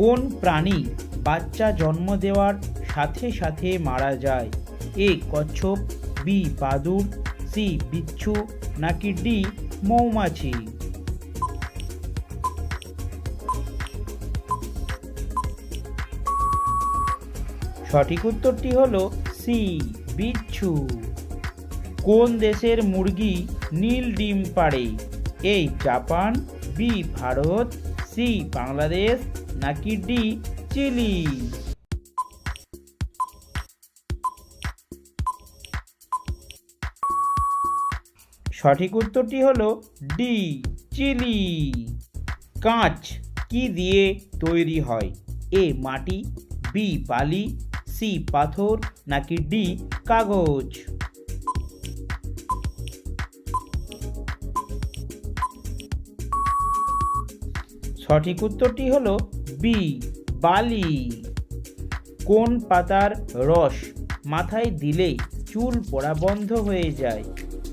কোন প্রাণী বাচ্চা জন্ম দেওয়ার সাথে সাথে মারা যায়? এ কচ্ছপ, বি বাদুড়, সি বিচ্ছু, নাকি ডি মৌমাছি? সঠিক উত্তরটি হলো সি বিচ্ছু। কোন দেশের মুরগি নীল ডিম পাড়ে? A Japan, B Bharat, C Bangladesh, নাকি ডি চিলি? সঠিক উত্তরটি হলো ডি চিলি। কাঁচ কি দিয়ে তৈরি হয়? এ মাটি, বি বালি, সি পাথর, নাকি ডি কাগজ? সঠিক উত্তরটি হলো বি বালি। কোন পাতার রস মাথায় দিলে চুল পড়া বন্ধ হয়ে যায়?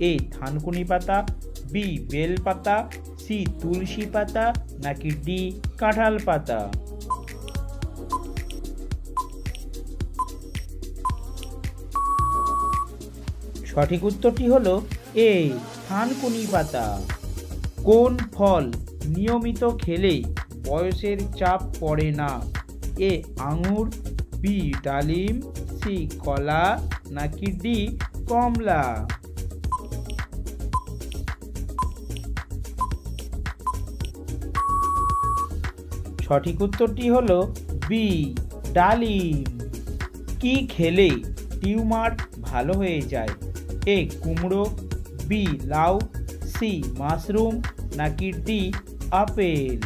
এ থানকুনি পাতা, বি বেল পাতা, সি তুলসী পাতা, নাকি ডি কাঁঠাল পাতা? সঠিক উত্তরটি হলো এ থানকুনি পাতা। কোন ফল নিয়মিত খেলে বয়সের চাপ পড়ে না? এ আঙুর, বি ডালিম, সি কলা, নাকি ডি কমলা? সঠিক উত্তরটি হলো বি ডালিম। কি খেলে টিউমার ভালো হয়ে যায়? এ কুমড়ো, বি লাউ, সি মাশরুম, নাকি ডি আপেল?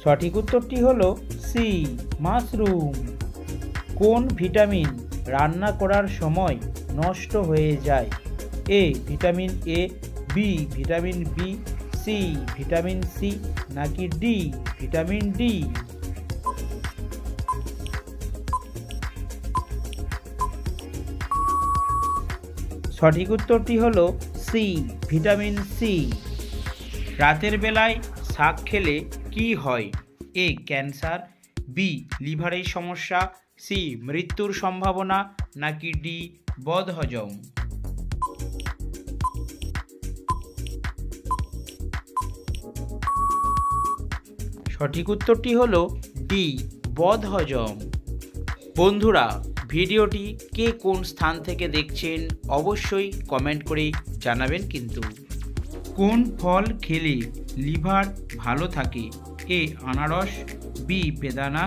সঠিক উত্তরটি হলো সি মাশরুম। কোন ভিটামিন রান্না করার সময় নষ্ট হয়ে যায়? A vitamin A, B vitamin B, C vitamin C, নাকি ডি ভিটামিন ডি? সঠিক উত্তরটি হলো সি ভিটামিন সি। রাতের বেলায় শাক খেলে কি হয়? এ ক্যান্সার, বি লিভারের সমস্যা, সি মৃত্যুর সম্ভাবনা, নাকি ডি বদহজম? সঠিক উত্তরটি হলো ডি বদহজম। বন্ধুরা, ভিডিওটি কে কোন স্থান থেকে দেখছেন অবশ্যই কমেন্ট করে জানাবেন কিন্তু। কোন ফল খেলে লিভার ভালো থাকে? এ আনারস, বি বেদানা,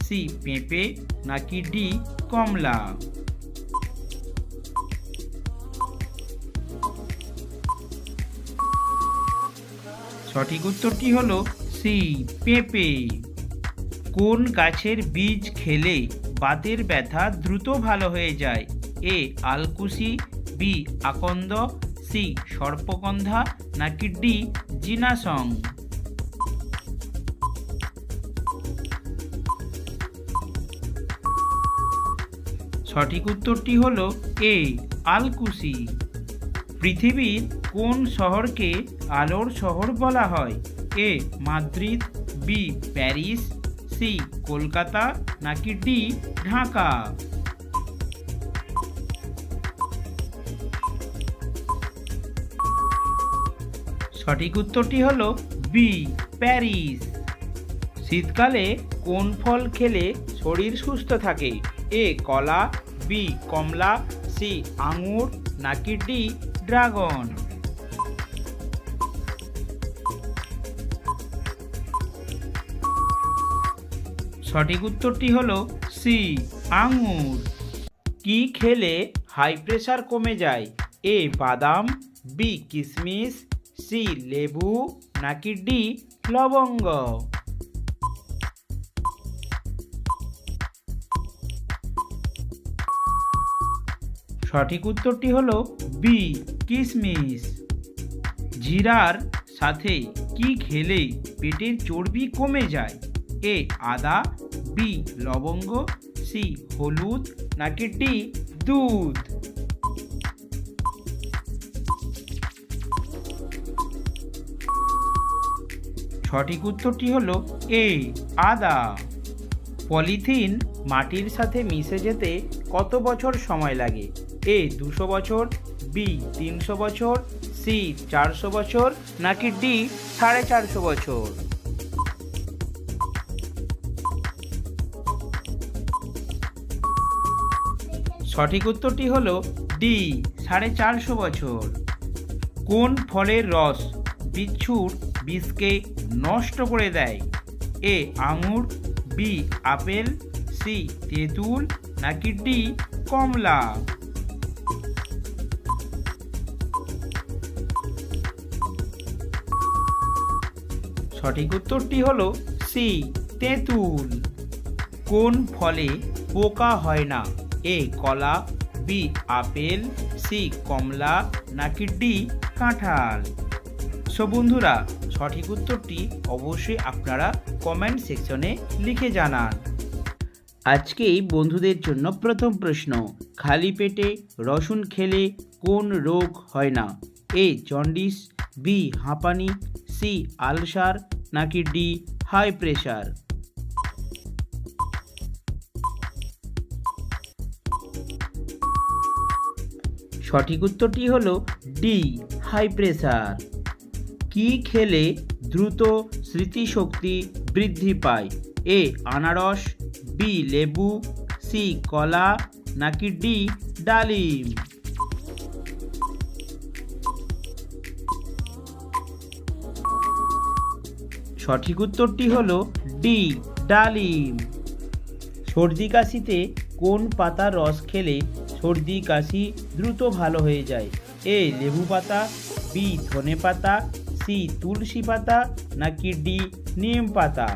সি পেঁপে, নাকি ডি কমলা? সঠিক উত্তরটি হলো সি পেঁপে। কোন গাছের বীজ খেলে বাতের ব্যথা দ্রুত ভালো হয়ে যায়? এ আলকুশি, বি আকন্দ, সি সর্পগন্ধা, নাকি ডি জিনাসং? সঠিক উত্তরটি হলো এ আলকুশি। পৃথিবীর কোন শহরকে আলোর শহর বলা হয়? A Madrid, B Paris, C Kolkata, নাকি ডি ঢাকা? সঠিক উত্তরটি হলো বি প্যারিস। শীতকালে কোন ফল খেলে শরীর সুস্থ থাকে? এ কলা, বি কমলা, সি আঙুর, নাকি ডি ড্রাগন? সঠিক উত্তরটি হলো সি আঙুর। কি খেলে হাই প্রেশার কমে যায়? এ বাদাম, বি কিশমিশ, সি লেবু, নাকি ডি লবঙ্গ? সঠিক উত্তরটি হলো বি কিশমিশ। জিরার সাথে কি খেলে পেটের চর্বি কমে যায়? এ আদা, বি লবঙ্গ, সি হলুদ, নাকি ডি দুধ? সঠিক উত্তরটি হলো এ আদা। পলিথিন মাটির সাথে মিশে যেতে কত বছর সময় লাগে? এ 200 বছর, বি 300 বছর, সি 400 বছর, নাকি ডি 450 বছর? সঠিক উত্তরটি হলো ডি 450 বছর। কোন ফলের রস বিচ্ছুর বিষকে নষ্ট করে দেয়? এ আঙুর, বি আপেল, সি তেঁতুল, নাকি ডি কমলা? সঠিক উত্তরটি হলো সি তেঁতুল। কোন ফলে পোকা হয় না? এ কলা, বি আপেল, সি কমলা, নাকি ডি কাঁঠাল? সো বন্ধুরা, সঠিক উত্তরটি অবশ্যই আপনারা কমেন্ট সেকশনে লিখে জানান। আজকেই বন্ধুদের জন্য প্রথম প্রশ্ন, খালি পেটে রসুন খেলে কোন রোগ হয় না? এ জন্ডিস, বি হাঁপানি, সি আলসার, নাকি ডি হাই প্রেশার? সঠিক উত্তরটি হলো ডি হাই প্রেশার। কি খেলে দ্রুত স্মৃতিশক্তি বৃদ্ধি পায়? এ আনারস, বি লেবু, সি কলা, নাকি ডি ডালিম? সঠিক উত্তরটি হলো ডি ডালিম। সর্দি কাশিতে কোন পাতার রস খেলে সর্দি কাশি দ্রুত ভালো হয়ে যায়? এ লেবু পাতা, বি ধনে পাতা, সি তুলসী পাতা, নাকি ডি নিম পাতা?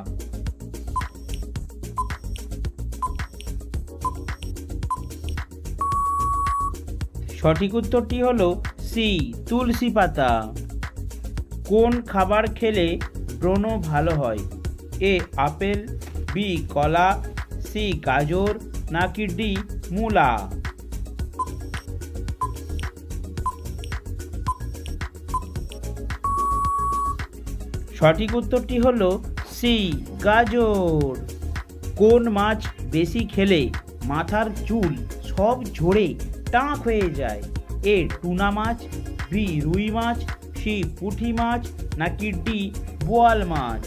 সঠিক উত্তরটি হলো সি তুলসী পাতা। কোন খাবার খেলে ব্রণ ভালো হয়? এ আপেল, বি কলা, সি গাজর, নাকি ডি মূলা? সঠিক উত্তরটি হলো সি গাজর। কোন মাছ বেশি খেলে মাথার চুল সব ঝরে টাক হয়ে যায়? এ টুনা মাছ, বি রুই মাছ, সি পুঁটি মাছ, নাকি ডি বোয়াল মাছ?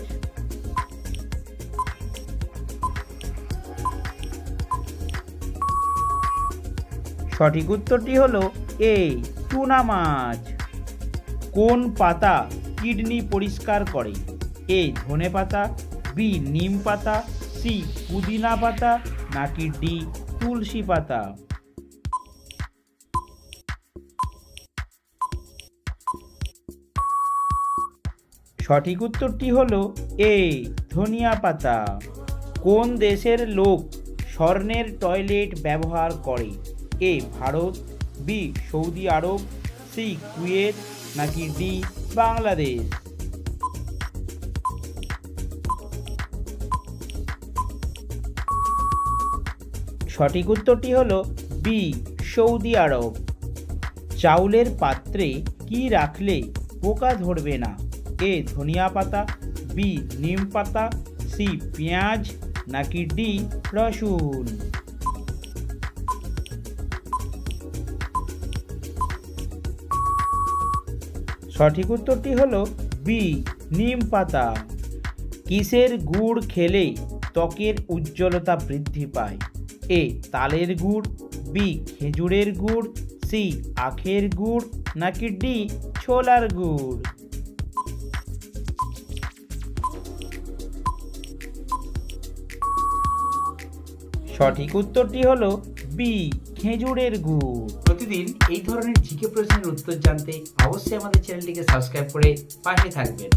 সঠিক উত্তরটি হলো এ টুনা মাছ। কোন পাতা কিডনি পরিষ্কার করে? এ ধনে পাতা, বি নিম পাতা, সি পুদিনা পাতা, নাকি ডি তুলসী পাতা? সঠিক উত্তরটি হলো এ ধনিয়া পাতা। কোন দেশের লোক স্বর্ণের টয়লেট ব্যবহার করে? এ ভারত, বি সৌদি আরব, সি কুয়েত, নাকি ডি বাংলাদেশ? সঠিক উত্তরটি হলো বি সৌদি আরব। চাউলের পাত্রে কি রাখলে পোকা ধরবে না? এ ধনিয়া পাতা, বি নিম পাতা, সি পেঁয়াজ, নাকি ডি রসুন? সঠিক উত্তরটি হলো বি নিম পাতা। কিসের গুড় খেলে ত্বকের উজ্জ্বলতা বৃদ্ধি পায়? এ তালের গুড়, বি খেজুরের গুড়, সি আখের গুড়, নাকি ডি ছোলার গুড়? সঠিক উত্তরটি হলো বি খেজুরের গুড়। প্রতিদিন এই ধরনের জিকে প্রশ্নের উত্তর জানতে অবশ্যই আমাদের চ্যানেলটিকে সাবস্ক্রাইব করে পাশে থাকবেন।